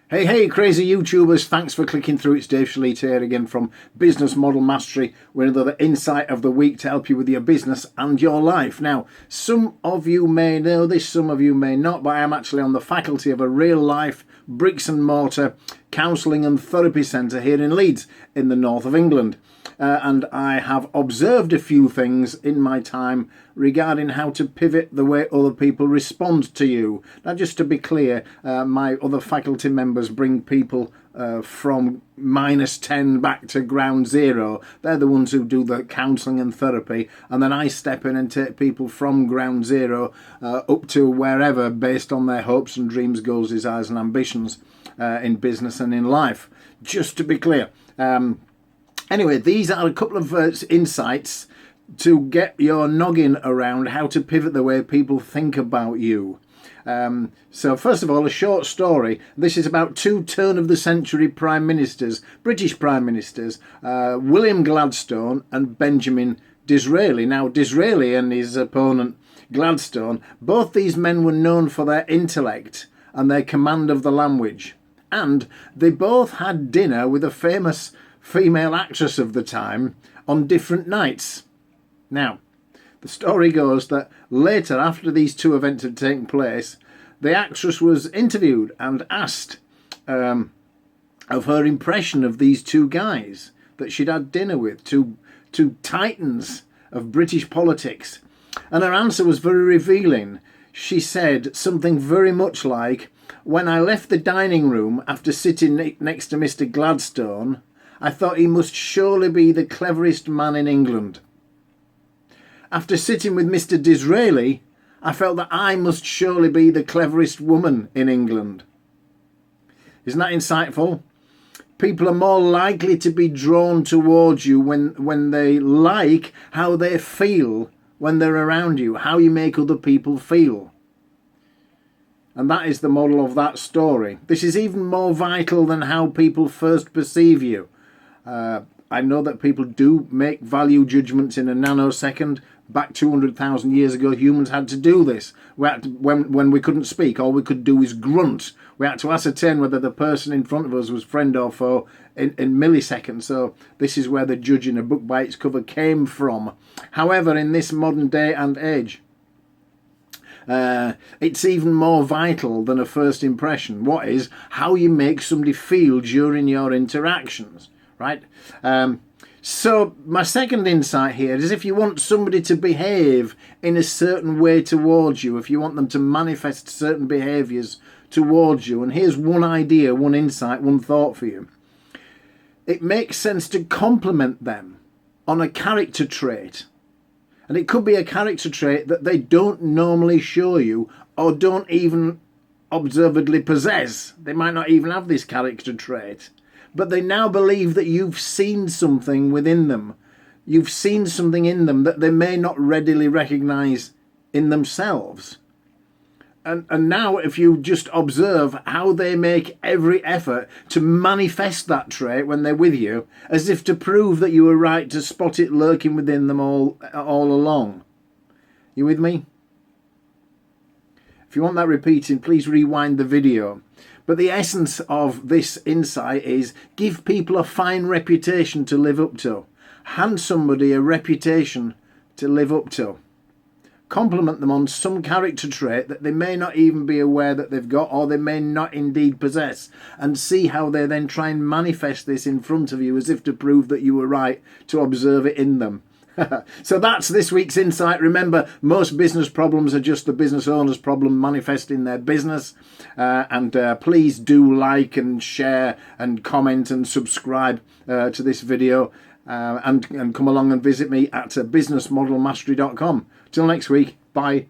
Hey, crazy YouTubers, thanks for clicking through. It's Dave Shalita here again from Business Model Mastery with another insight of the week to help you with your business and your life. Now, some of you may know this, some of you may not, but I am actually on the faculty of a real life bricks and mortar counselling and therapy centre here in Leeds in the north of England. And I have observed a few things in my time regarding how to pivot the way other people respond to you. Now, just to be clear, my other faculty members bring people from -10 back to ground zero. They're the ones who do the counselling and therapy, and then I step in and take people from ground zero up to wherever based on their hopes and dreams, goals, desires and ambitions in business and in life. Just to be clear. Anyway, these are a couple of insights to get your noggin around how to pivot the way people think about you. So first of all, a short story. This is about two turn-of-the-century prime ministers, British prime ministers, William Gladstone and Benjamin Disraeli. Now, Disraeli and his opponent Gladstone, both these men were known for their intellect and their command of the language. And they both had dinner with a famous female actress of the time on different nights. Now, the story goes that later, after these two events had taken place, the actress was interviewed and asked of her impression of these two guys that she'd had dinner with, two titans of British politics. And her answer was very revealing. She said something very much like, "When I left the dining room after sitting next to Mr. Gladstone, I thought he must surely be the cleverest man in England. After sitting with Mr. Disraeli, I felt that I must surely be the cleverest woman in England." Isn't that insightful? People are more likely to be drawn towards you when they like how they feel when they're around you, how you make other people feel. And that is the model of that story. This is even more vital than how people first perceive you. I know that people do make value judgments in a nanosecond. Back 200,000 years ago, humans had to do this. When we couldn't speak, all we could do is grunt. We had to ascertain whether the person in front of us was friend or foe in milliseconds. So this is where the judging a book by its cover came from. However, in this modern day and age, it's even more vital than a first impression. What is how you make somebody feel during your interactions, right? So my second insight here is if you want somebody to behave in a certain way towards you, if you want them to manifest certain behaviours towards you, and here's one idea, one insight, one thought for you. It makes sense to compliment them on a character trait. And it could be a character trait that they don't normally show you or don't even observedly possess. They might not even have this character trait. But they now believe that you've seen something within them. You've seen something in them that they may not readily recognise in themselves. And now if you just observe how they make every effort to manifest that trait when they're with you, as if to prove that you were right to spot it lurking within them all along. You with me? If you want that repeating, please rewind the video. But the essence of this insight is give people a fine reputation to live up to. Hand somebody a reputation to live up to. Compliment them on some character trait that they may not even be aware that they've got, or they may not indeed possess, and see how they then try and manifest this in front of you as if to prove that you were right to observe it in them. So that's this week's insight. Remember, most business problems are just the business owner's problem manifesting their business. And please do like and share and comment and subscribe to this video. And come along and visit me at businessmodelmastery.com. Till next week, bye.